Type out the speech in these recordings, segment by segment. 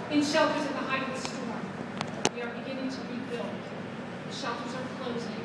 in shelters at the height of the storm. We are beginning to rebuild. The shelters are closing.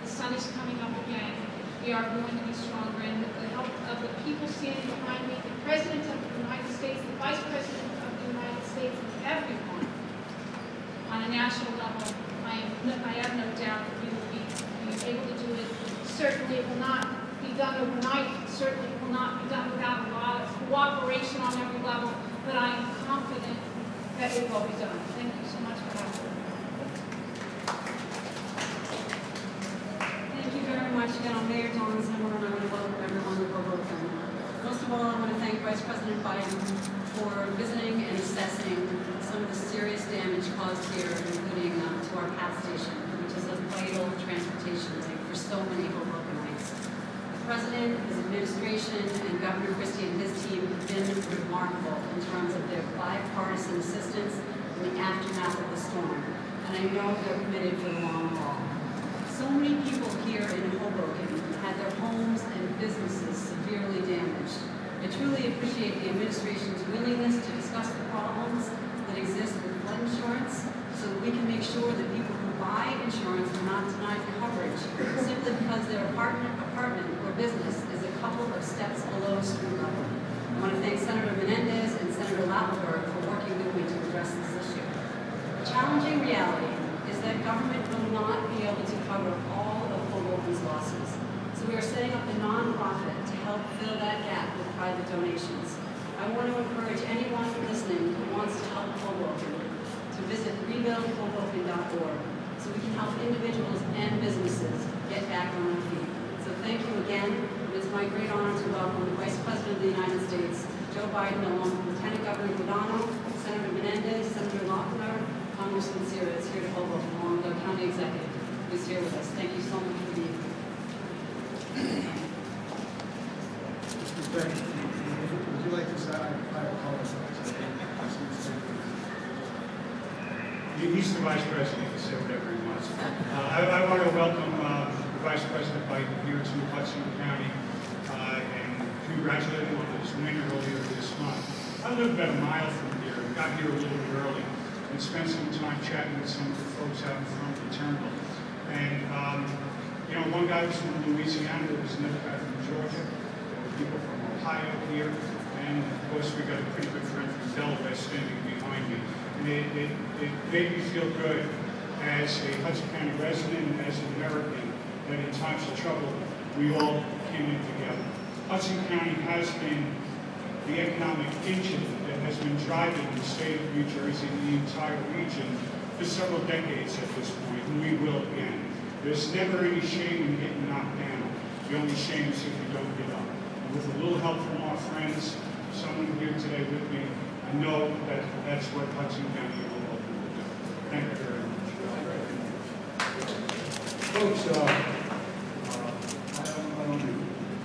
The sun is coming up again. We are going to be stronger, and with the help of the people standing behind me, the President of the United States, the Vice President of the United States, and everyone on a national level, I have no doubt that we will be able to do it. Certainly it will not be done overnight. Certainly it will not be done without a lot of cooperation on every level, but I am confident that it will be done. Thank you so much for having me. Thank you very much. Again, I'm Mayor Dawn Zimmer, and I want to welcome everyone to Hoboken. Most of all, I want to thank Vice President Biden for visiting and assessing some of the serious damage caused here, including to our path station, which is a vital transportation link for so many Hobokenites. The President, his administration, and Governor Christie and his team have been remarkable in terms of their bipartisan assistance in the aftermath of the storm, and I know they're committed for the long haul. So many people here in Hoboken had their homes and businesses severely damaged. I truly appreciate the administration's willingness to discuss the problems that exist with flood insurance so that we can make sure that people who buy insurance are not denied coverage simply because their apartment or business is a couple of steps below street level. I want to thank Senator Menendez and Senator Lautenberg for working with me to address this issue. The challenging reality is that government will not be able to cover all of Hoboken's losses. So we are setting up a nonprofit to help fill that gap with private donations. I want to encourage anyone listening who wants to help Hoboken to visit rebuildhoboken.org so we can help individuals and businesses get back on their feet. So thank you again. It's my great honor to welcome the Vice President of the United States, Joe Biden, along with Lieutenant Governor Guadagno, Senator Menendez, Senator Lautenberg, Congressman Sires here to Hoboken, along with our county executive who's here with us. Thank you so much for being here. Would you like to say I apologize? He's the Vice President. He can say whatever he wants. I want to welcome the Vice President Biden here to Hudson County and congratulate him on his win earlier this month. I live about a mile from here. I got here a little bit early and spent some time chatting with some of the folks out in front of the terminal. And, you know, one guy was from Louisiana, there was another guy from Georgia, there were people from Ohio here, and of course we got a pretty good friend from Delaware standing behind me. And it made me feel good as a Hudson County resident and as an American that in times of trouble we all came in together. Hudson County has been the economic engine that has been driving the state of New Jersey and the entire region for several decades at this point, and we will again. There's never any shame in getting knocked down. The only shame is if you don't get up. And with a little help from our friends, someone here today with me, I know that that's what Hudson County will open will do. Thank you very much. Folks, I don't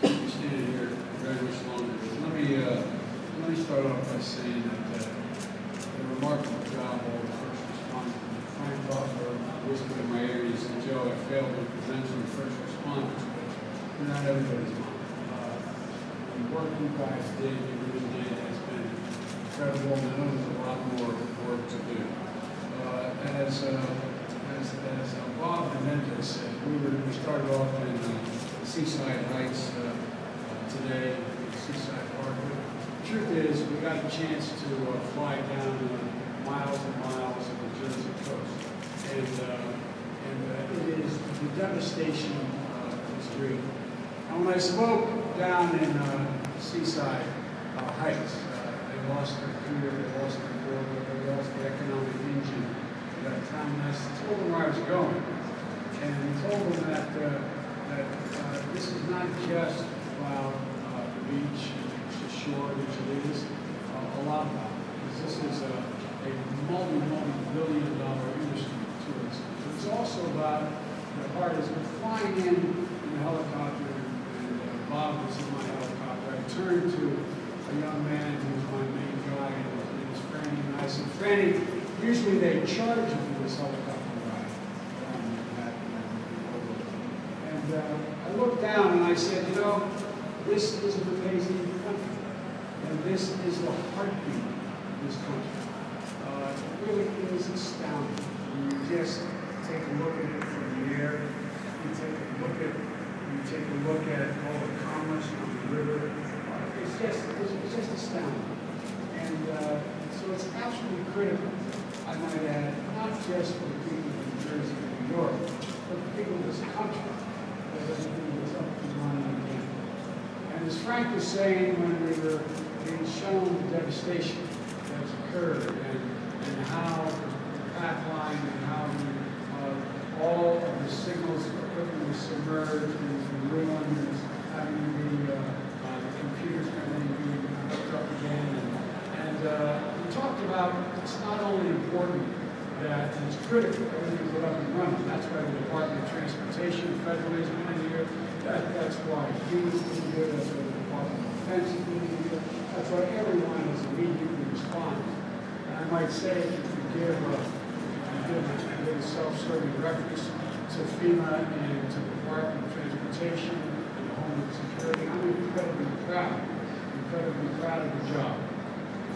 be standing here very much longer, but let me start off by saying that a remarkable job all the first responders. Frank Lautenberg whispered in my ears, and Joe, I failed to mention the first responders, but they're not everybody's mom. The work you guys did here tonight has been incredible, and I know there's a lot more work to do. As Bob Menendez said, we started off in Seaside Heights today, Seaside Park. The truth is, we got a chance to fly down miles and miles of the Jersey coast, and it is the devastation is great. And when I spoke down in Seaside Heights, they lost their career, they lost their border, they lost the economic engine of that town. And I told them where I was going, and told them that this is not just about the beach, the shore, which it is a lot about, because this is a multi-billion-dollar industry tourism. But it's also about the heart is flying in a helicopter, and Bob was in my helicopter. I turned to a young man who's my main guy, and his name is Franny, and I said, Franny, usually they charge you for this helicopter ride. And I looked down and I said, you know, this is an amazing country, and this is the heartbeat of this country. really is astounding. When you just take a look at it from the air, you take a look at all the commerce on the river. It's just astounding. And so it's absolutely critical, I might add, not just for the people of New Jersey and New York, but the people of this country, that everything is up and running again. And as Frank was saying when we were being shown the devastation that's occurred and how the path line and how all of the signals equipment was submerged and ruined and having to be the computers and everything being hooked up again. And we talked about it's not only important that it's critical everything get up and running. That's why the Department of Transportation, federal agency in here. That's why DeGise is in here. That's why the Department of Defense is in here. That's why everyone is immediately responding. And I might say, if you give a self-serving reference to FEMA and to the Department of Transportation and the Homeland Security, I'm incredibly proud of the job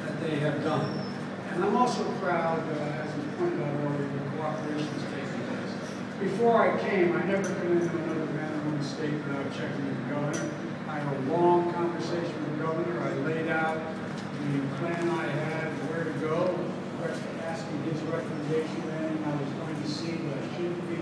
that they have done. And I'm also proud, as was pointed out earlier, the cooperation is taking place. Before I came, I never come into another man or woman state without checking with the governor. I had a long conversation with the governor. I laid out the plan I had, where to go, asking his recommendation, and I was going to see that I shouldn't be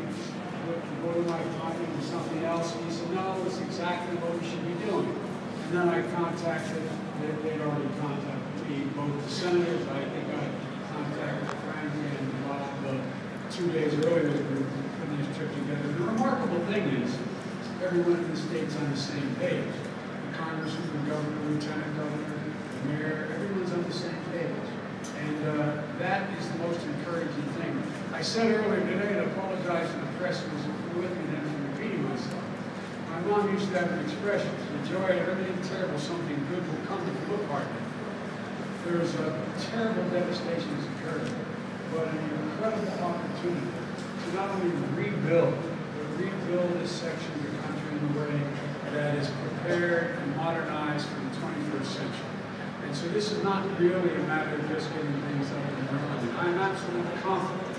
what am I talking to something else. And he said, no, it's exactly what we should be doing. And then I contacted, they'd already contacted me, both the senators. I think I contacted Frank and Bob 2 days earlier. We were putting this trip together. The remarkable thing is, everyone in the state's on the same page. The congressman, the governor, the lieutenant governor, the mayor, everyone's on the same page. And that is the most encouraging thing. I said earlier today, and I apologize to the press who was with me and I'm repeating myself. My mom used to have an expression, the joy of everything terrible, something good will come if you look hard enough. There is a terrible devastation that's occurred, but an incredible opportunity to not only rebuild, but rebuild this section of the country in a way that is prepared and modernized for the 21st century. And so this is not really a matter of just getting things up and running. I'm absolutely confident.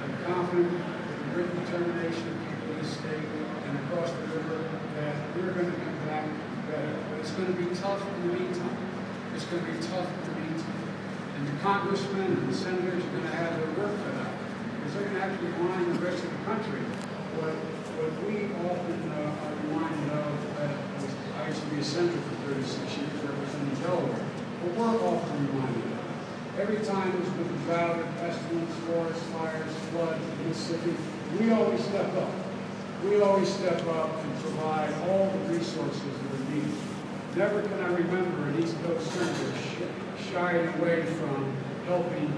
I'm confident with the written determination of people in this state and across the river that we're going to come back better. But it's going to be tough in the meantime. It's going to be tough in the meantime. And the congressmen and the senators are going to have their work cut out. Because they're going to have to remind the rest of the country what we often are reminded of. I used to be a senator for 36 years representing Delaware. But we're often reminded of it. Every time there's been drought, pestilence, forest fires, floods in Mississippi, we always step up. We always step up and provide all the resources that are needed. Never can I remember an East Coast senator shying away from helping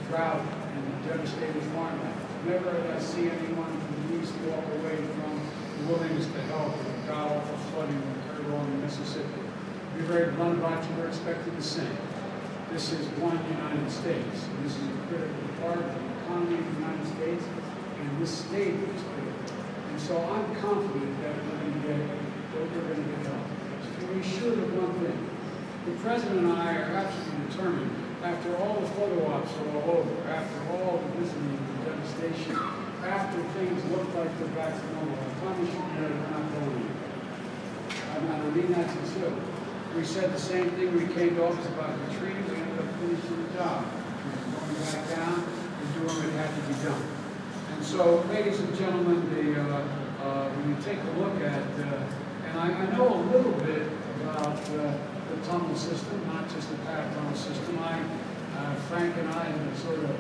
drought and devastated farmland. Never did I see anyone from the East walk away from the willingness to help with the god-awful flooding that occurred along the Mississippi. To be very blunt about you, we're expected the same. This is one United States. This is a critical part of the economy of the United States, and this state is critical. And so I'm confident that we're going to get help. And we sure of one thing. The President and I are absolutely determined, after all the photo ops are all over, after all the visiting and devastation, after things look like they're back to normal, I promise you we're not going anywhere. I mean that sincerely. We said the same thing. We came to office about the treaty. We ended up finishing the job. We were going back down and doing what had to be done. And so, ladies and gentlemen, when you take a look at, and I know a little bit about the tunnel system, not just the path tunnel system. Frank and I have sort of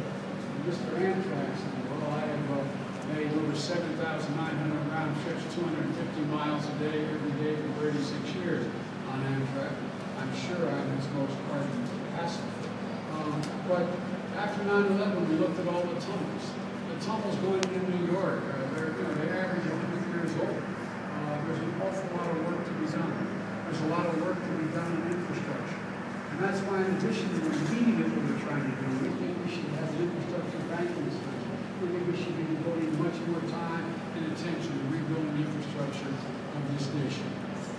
Mr. Amtrak, well, I have made over 7,900 round trips, 250 miles a day, every day for 36 years. On Amtrak. I'm sure I'm its most ardent passenger. But after 9/11, we looked at all the tunnels. The tunnels going into New York, they average 100 years old. There's an awful lot of work to be done. There's a lot of work to be done in infrastructure. And that's why, in addition to meeting what we're trying to do, we think we should have an infrastructure bank in this country. We think we should be devoting much more time and attention to rebuilding the infrastructure of this nation.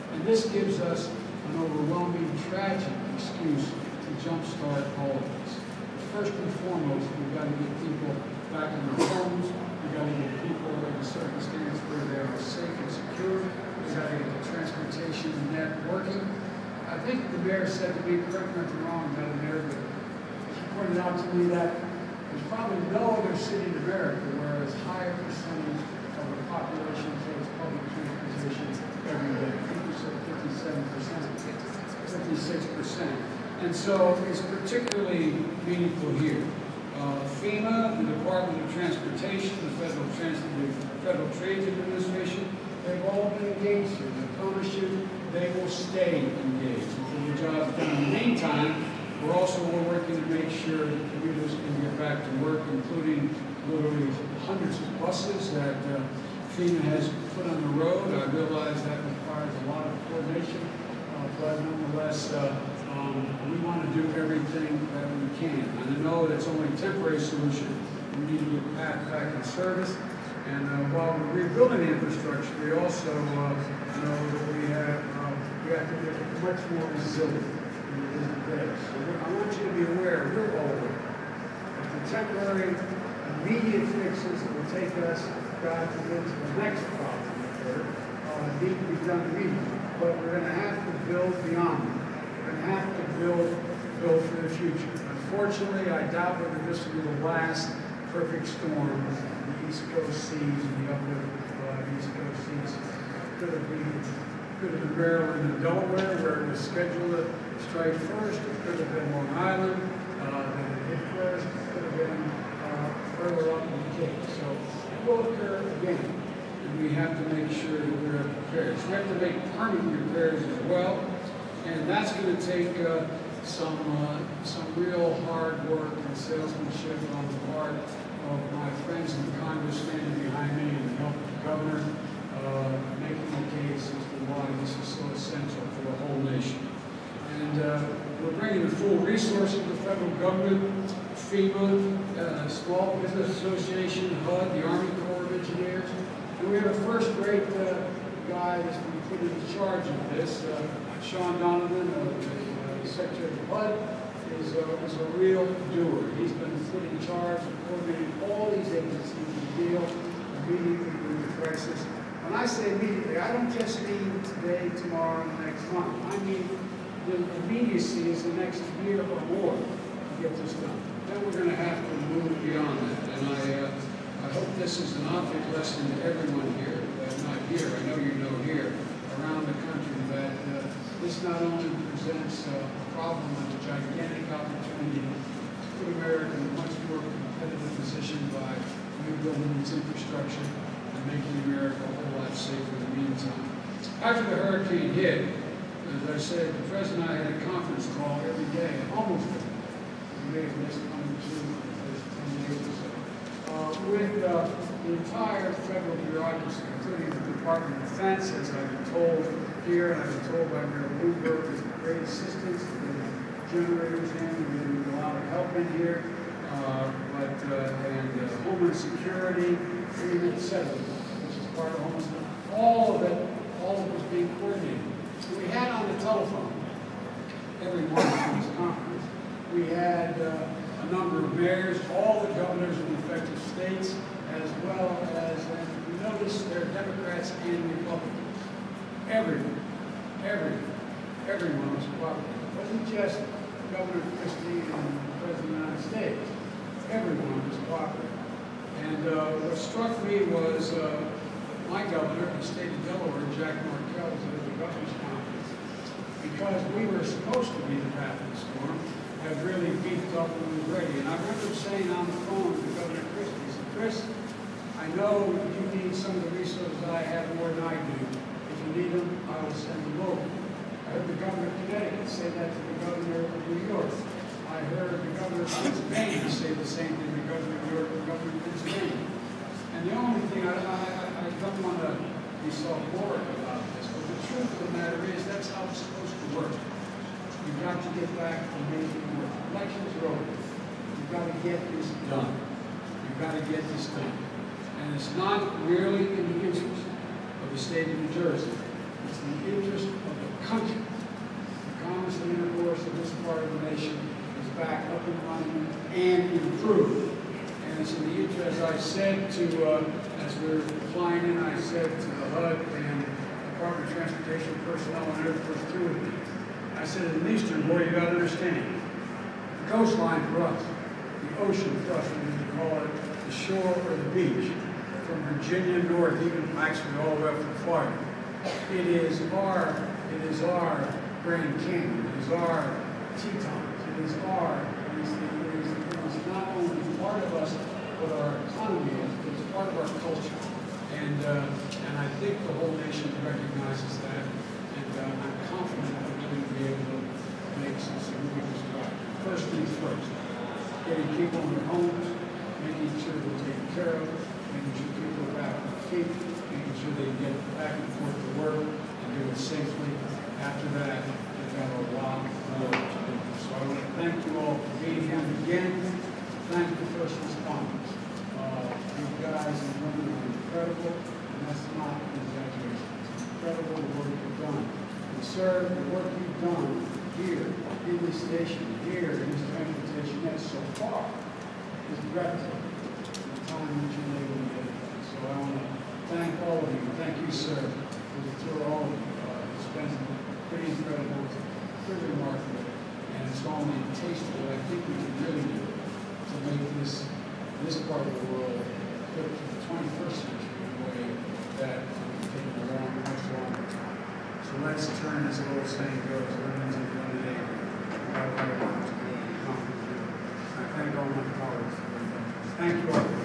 And this gives us an overwhelming, tragic excuse to jumpstart all of this. The first and foremost, we've got to get people back in their homes. We've got to get people in a circumstance where they are safe and secure. We've got to get the transportation net working. I think the mayor said to me, correct me if I'm wrong, Madam Mayor, but he pointed out to me that there's probably no other city in America where as high a percentage of the population takes public transportation every day. I think you said 57%, 56%. And so it's particularly meaningful here. FEMA, the Department of Transportation, the Federal Trade Administration, they've all been engaged here. I promise you, they will stay engaged until the job's done. In the meantime, we're also working to make sure that commuters can get back to work, including literally hundreds of buses that FEMA has put on the road. I realize that requires a lot of coordination, but nonetheless, we want to do everything that we can. And I know that's only a temporary solution. We need to get back in service. And while we're rebuilding the infrastructure, we also know that we have to get much more resilient than it is today. So I want you to be aware, we're all aware, that the temporary, immediate fixes that will take us, God forbid, to the next problem need to be done immediately. But we're going to have to build beyond it. We're going to have to build for the future. Unfortunately, I doubt whether this will be the last perfect storm. The East Coast seas and the uplift East Coast seas could have been Maryland and Delaware, where it was scheduled to strike first. It could have been Long Island that it hit first. It could have been further up in the Cape. So it will occur again, and we have to make sure that we're prepared. So we have to make permanent repairs as well, and that's going to take some real hard work and salesmanship on the part of my friends in Congress standing behind me and help the governor making the case as to why this is so essential for the whole nation. And we're bringing the full resources of the federal government, FEMA, Small Business Association, HUD, the Army Corps of Engineers. And we have a first-rate guy that's been put in charge of this, Sean Donovan, the Secretary of HUD, is a real doer. He's been put in charge of coordinating all these agencies to deal immediately with the crisis. When I say immediately, I don't just mean today, tomorrow, and next month. I mean the immediacy is the next year or more to get this done. Then we're going to have to move beyond that. And I hope this is an object lesson to everyone here, not here, I know you know here, around the country, that this not only presents a problem but a gigantic opportunity to put America in a much more competitive position by rebuilding its infrastructure and making America a whole lot safer in the meantime. After the hurricane hit, as I said, the President and I had a conference call every day, almost every day. We may have missed 1 or 2 in the first 10 days or so, with the entire federal bureaucracy, including the Department of Defense, as I've been told here, and I've been told by Mayor Bloomberg, with great assistance, with generators in, with a lot of help in here, and Homeland Security, etc., which is part of Homeland Security. All of it was being coordinated. We had on the telephone every month in this conference, we had a number of mayors, all the governors of the affected states, as well as, and you notice they're Democrats and Republicans. Everyone was cooperating. It wasn't just Governor Christie and the President of the United States. Everyone was cooperating. And what struck me was my governor, the state of Delaware, Jack Markell, was at the governor's conference, because we were supposed to be the path of the storm, had really beefed up and was ready. And I remember saying on the phone to Governor Christie, he said, Chris, I know you need some of the resources I have more than I do. If you need them, I will send them over. I heard the governor of Connecticut say that to the governor of New York. I heard the governor of Pennsylvania say the same thing to the governor of New York and the governor of Pennsylvania. And the only thing, I don't want to be sophomoric about this, but the truth of the matter is that's how it's supposed to work. You've got to get back to making it work. Elections are over. You've got to get this done. You've got to get this done. And it's not merely in the interest of the state of New Jersey. It's in the interest of the country. The commerce and intercourse of this part of the nation is back up and running and improved. And it's in the interest, I said to, as we were flying in, I said to the HUD and Department of Transportation personnel and Air Force Two with me, I said, in the Eastern Border, you got to understand, the coastline for us, the ocean for us, whether you call it the shore or the beach, from Virginia north, even actually all the way up to Florida, it is our Grand Canyon, it is our Tetons, it is not only part of us, but our economy is, it's part of our culture. And I think the whole nation recognizes that, and I'm confident that we're going to be able to make some significant strides. First things first, getting people in their homes, making sure they're taken care of, making sure people are back on their feet, making sure they get back and forth to work and do it safely. After that, we've got a lot more to do. So I want to thank you all for being here again. Thank the first responders. You guys and women are incredible, and that's not an exaggeration. It's incredible the work you've done. And sir, the work you've done here in this station, here in this transportation net so far is breathtaking. The time that you're able to get it done. So I want to thank all of you. Thank you, sir, for the tour. All of you. It's been pretty incredible, pretty remarkable, and it's only a taste of what I think we can really do to make this part of the world fit to the 21st century in a way that will take it around much longer. So let's turn, as the old saying goes, lemons and lemonade. I thank all my colleagues for their attention. Thank you all.